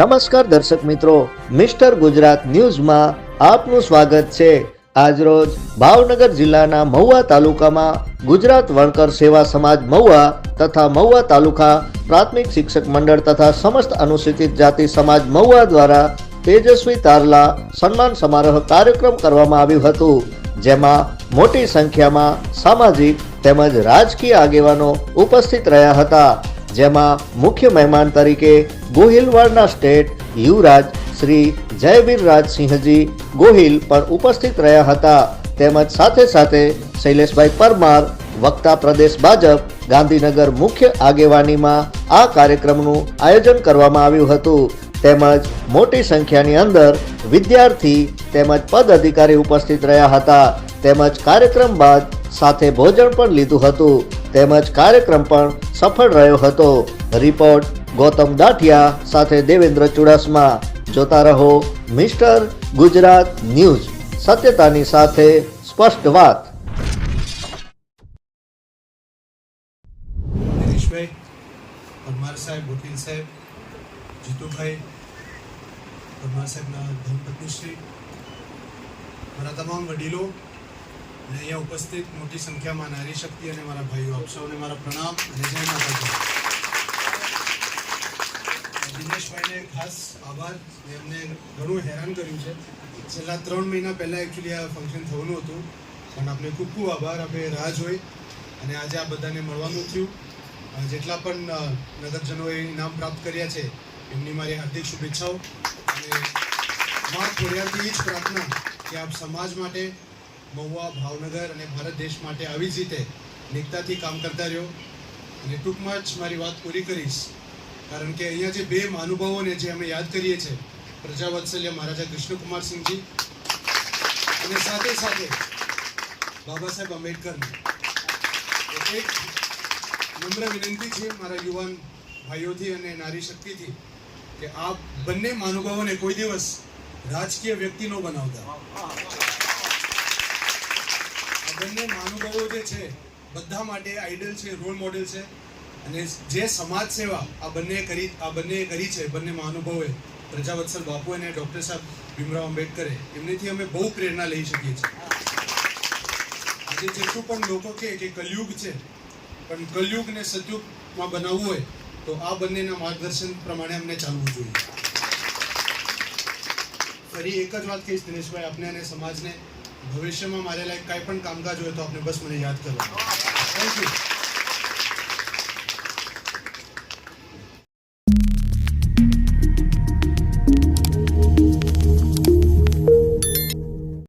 નમસ્કાર દર્શક મિત્રો, મિસ્ટર ગુજરાત ન્યૂઝમાં આપનું સ્વાગત છે। આજરોજ ભાવનગર જિલ્લાના મહુવા તાલુકામાં ગુજરાત વણકર સેવા સમાજ મહુવા તથા મહુવા તાલુકા પ્રાથમિક શિક્ષક મંડળ તથા સમસ્ત અનુસૂચિત જાતિ સમાજ મહુવા દ્વારા તેજસ્વી તારલા સન્માન સમારોહ કાર્યક્રમ કરવામાં આવ્યું હતું, જેમાં મોટી સંખ્યામાં સામાજિક તેમજ રાજકીય આગેવાનો ઉપસ્થિત રહ્યા હતા, જેમાં મુખ્ય મહેમાન તરીકે ગોહિલવાડના સ્ટેટ યુવરાજ શ્રી જયવીરરાજસિંહજી ગોહિલ પણ ઉપસ્થિત રહ્યા હતા, તેમજ સાથે સાથે શૈલેષભાઈ પરમાર વક્તા પ્રદેશ ભાજપ ગાંધીનગર મુખ્ય આગેવાનીમાં આ કાર્યક્રમનું આયોજન કરવામાં આવ્યું હતું, તેમજ મોટી સંખ્યાની અંદર વિદ્યાર્થી તેમજ પદ અધિકારી ઉપસ્થિત રહ્યા હતા, તેમજ કાર્યક્રમ બાદ સાથે ભોજન પણ લીધું હતું, તેમજ કાર્યક્રમ પણ સફળ રહ્યો હતો। રિપોર્ટ ગૌતમ દાઠિયા સાથે દેવેન્દ્ર ચુડાસમા। જોતા રહો મિસ્ટર ગુજરાત ન્યૂઝ, સત્યતાની સાથે સ્પષ્ટ વાત। દિનેશભાઈ પરમાર સાહેબ, વકીલ સાહેબ, જીતુભાઈ પરમાર સાહેબના ધર્મપત્નીશ્રી, મારા તમામ વડીલો અને અહીંયા ઉપસ્થિત મોટી સંખ્યામાં નારી શક્તિ અને મારા ભાઈઓ, આપ સૌને મારા પ્રણામ અને જય માતાજી। દિનેશભાઈને ખાસ આભાર, એમને ઘણું હેરાન કર્યું છે। છેલ્લા 3 મહિના પહેલાં એકચ્યુઅલી આ ફંક્શન થવાનું હતું, પણ આપને ખૂબ ખૂબ આભાર, આપણે રાહ જોઈ અને આજે આ બધાને મળવાનું થયું। જેટલા પણ નગરજનોએ ઇનામ પ્રાપ્ત કર્યા છે એમની મારી હાર્દિક શુભેચ્છાઓ અને મા ખોડિયારથી જ પ્રાર્થના કે આપ સમાજ માટે, મહુવા, ભાવનગર અને ભારત દેશ માટે આવી જ રીતે નિકતાથી કામ કરતા રહ્યો। અને ટૂંકમાં જ મારી વાત પૂરી કરીશ, કારણ કે અહીંયા જે બે મહાનુભાવોને જે અમે યાદ કરીએ છીએ, પ્રજાવત્સલ્ય મહારાજા કૃષ્ણકુમારસિંહજી અને સાથે સાથે બાબા સાહેબ આંબેડકરને એક નમ્ર વિનંતી છે મારા યુવાન ભાઈઓથી અને નારી શક્તિથી કે આ બંને મહાનુભાવોને કોઈ દિવસ રાજકીય વ્યક્તિ ન બનાવતા। આ બંને મહાનુભાવો જે છે બધા માટે આઈડલ છે, રોલ મોડેલ છે અને જે સમાજ સેવા આ બંને કરી છે, બંને મહાનુભાવોએ, પ્રજાવત્સલ બાપુ અને ડૉક્ટર સાહેબ ભીમરાવ આંબેડકરે, એમનેથી અમે બહુ પ્રેરણા લઈ શકીએ છીએ। આજે જેટલું પણ લોકો કહે કે કલયુગ છે, પણ કલયુગને સતયુગમાં બનાવવું હોય તો આ બંનેના માર્ગદર્શન પ્રમાણે અમને ચાલવું જોઈએ। ફરી એક જ વાત કહીશ દિનેશભાઈ આપને અને સમાજને, ભવિષ્યમાં મારે લાયક કાંઈ પણ કામકાજ હોય તો આપને બસ મને યાદ કરો। Thank you.